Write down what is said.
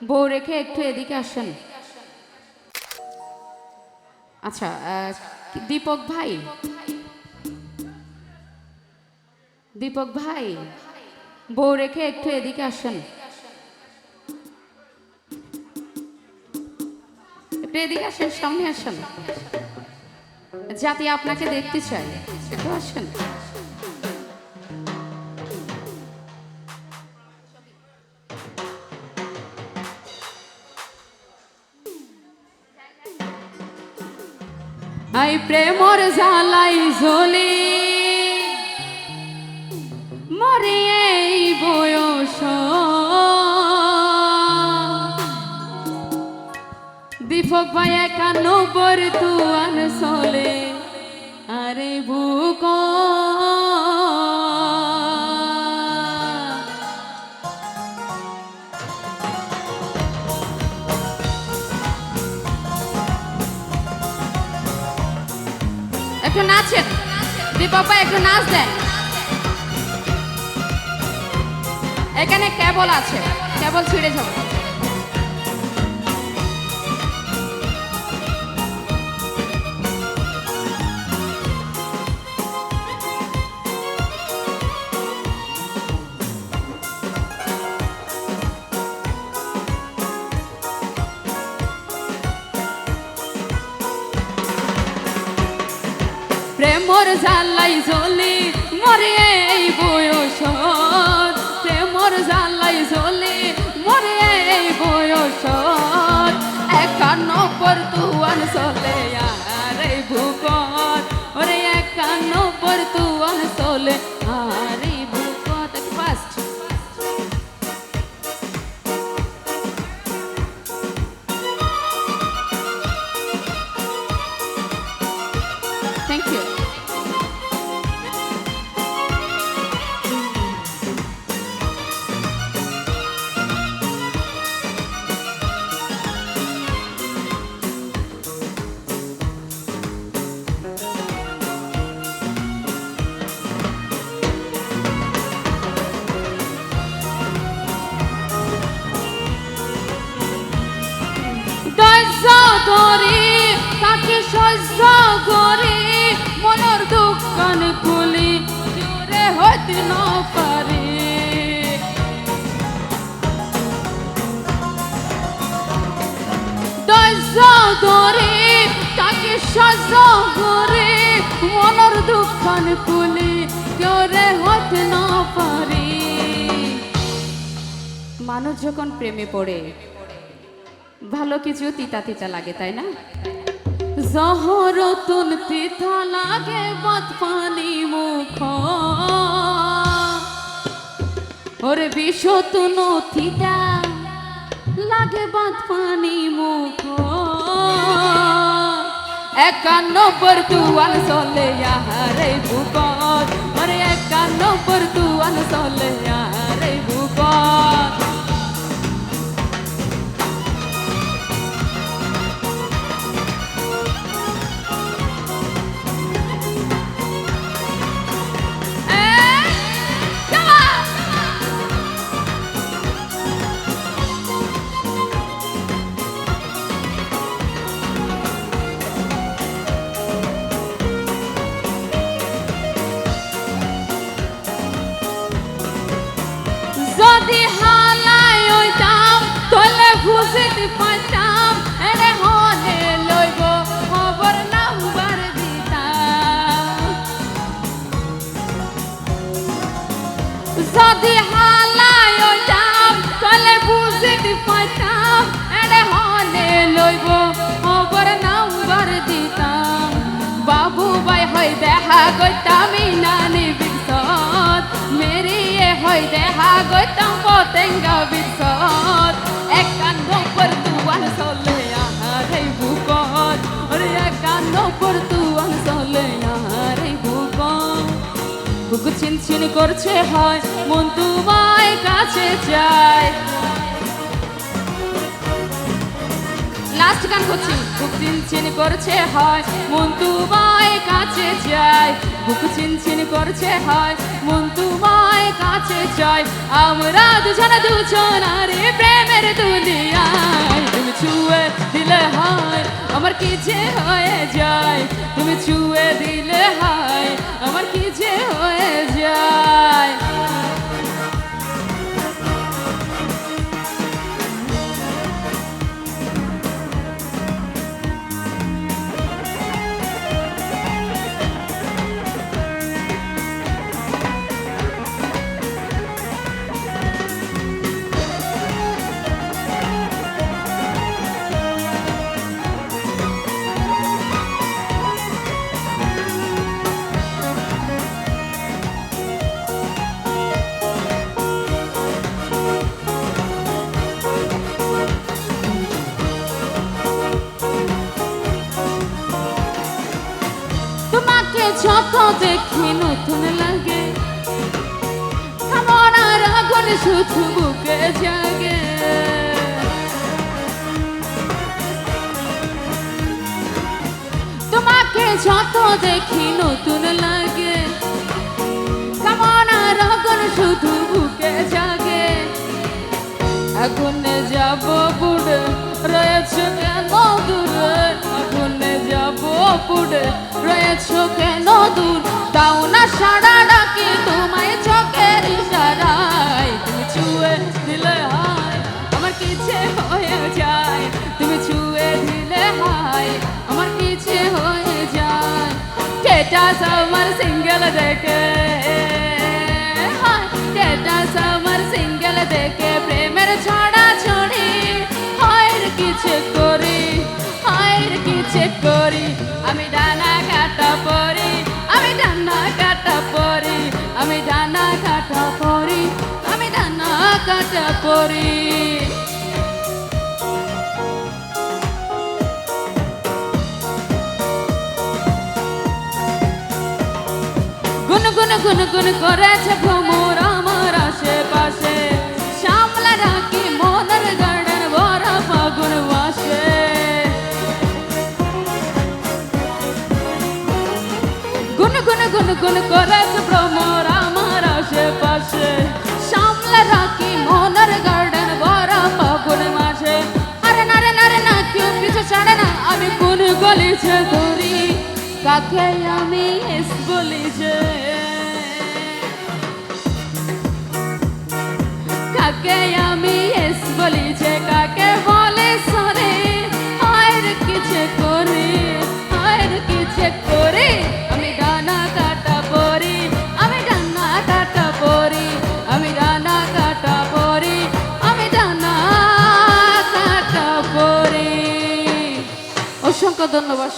বউ রেখে একটু এদিকে আসেন। আচ্ছা, দীপক ভাই, দীপক ভাই, বউ রেখে একটু এদিকে আসেন, একটু এদিকে আসেন, সামনে আসেন, জাতি আপনাকে দেখতে চাই, একটু আসেন। আই প্রেমর জ্বালাই জ্বলি মরে এই বয়স, দীপক ভাই 91 তুয়ান চলে আরে বুক, একটু নাচেন দীপক ভাই, একটু নাচ দেন। এখানে কেবল আছে, কেবল ছিঁড়ে যাবে। প্রেমর জ্বালাই জ্বলি মরে এই বয়স, প্রেমর জ্বালাই জ্বলি মরে এই বয়স, 91 তুয়ান চলে আর এই বুকত, ওরে 91 তুয়ান চলে আর এই বুকত। First thank you. ধরি তাকে সহ্য করি মনের দোকান খুলি জোরে হইতে না পারি, ধরি তাকে সহ্য করি মনের দোকান খুলি জোরে হইতে না পারি। মানুষ যখন প্রেমে পড়ে ভালো কিছু তিতা তিতা লাগে, তাই না? জহরতুন তিতা লাগে বাত পানি মুখ, ওরে বিষতুন তিতা লাগে বাত পানি মুখ, 91 তুয়ান চলে আরে বুকত, ওরে 91 তুয়ান চলে আরে বুকত। যদি হালাই হইতাম তলে বুঝিতে পাইতাম, এরে হলে লইব খবর নাম্বার দিতাম। যদি হালাই হইতাম তলে বুঝিতে পাইতাম, এরে হলে লইব খবর নাম্বার দিতাম। বাবু ভাই হই দেখা গইতাম নানি বিরসত, মেরিয়ে হই দেখা গইতাম পতেঙ্গা বিরসত, 91 তুয়ান চলে আরে বুকত, ওরে 91 তুয়ান চলে আরে বুকত। বুক ছিন ছিন করছে হয় মন তোমায় কাছে চায়, লাস্ট গান করছি। বুক ছিন ছিন করছে হয় মন তোমায় কাছে চায়, বুক চিনচিন করছে হায় মন তোমায় কাছে চায় আমরা দুজনারে প্রেমের দুনিয়ায় তুমি ছুঁয়ে দিলে হায় আমার কি যে হয়ে যায় তুমি ছুঁয়ে দিলে হায় আমার কি যে হয়ে যায় তোমাকে যত দেখি নতুন লাগে কেমন আর আগুন শুধু বুকে জাগে তোমাকে যত দেখি নতুন লাগে কেমন আর আগুন শুধু বুকে জাগে আগুনে যাব বুড়ে রয়েছে কেন দূরে আগুনে যাব বুড়ে রয়েছে কেন দূর দাও না সারা ডাকি তোমায় চোখের ইশারায় তুমি ছুঁয়ে দিলে হায় আমার কিছু হয়ে যায় তুমি ছুঁয়ে দিলে হায় আমার কিছু হয়ে যায় স্ট্যাটাস আমার সিঙ্গেল দেখে স্ট্যাটাস আমার সিঙ্গেল দেখে প্রেমের ছড়া ছড়ি হায়ের কিছু করি হায়ের কিছু করি আমি ডানা কাটা পরি আমি ডানা কাটা পরি আমি ডানা কাটা পরি আমি ডানা কাটা পরি গুন গুন গুন গুন করেছে ভ্রমর আমার আশেপাশে সামলা রাখি মনের গার্ডেন ভরা ফাগুন মাসে গুন গুন গুন গুন করেছে ভ্রমর আমার আশেপাশে সামলা রাখি মনের গার্ডেন ভরা ফাগুন মাসে আরে না কেউ পিছু ছাড়ে না আমি কোন গলিছে ধরি কাকে আমি এস বলি যে কাকে আমি এস বলি যে কাকে বলে সরে আর কিছু করি আর কিছু করি আমি ডানা কাটা পরি আমি ডানা কাটা পরি আমি ডানা কাটা পরি আমি ডানা কাটা পরি অসংখ্য ধন্যবাদ।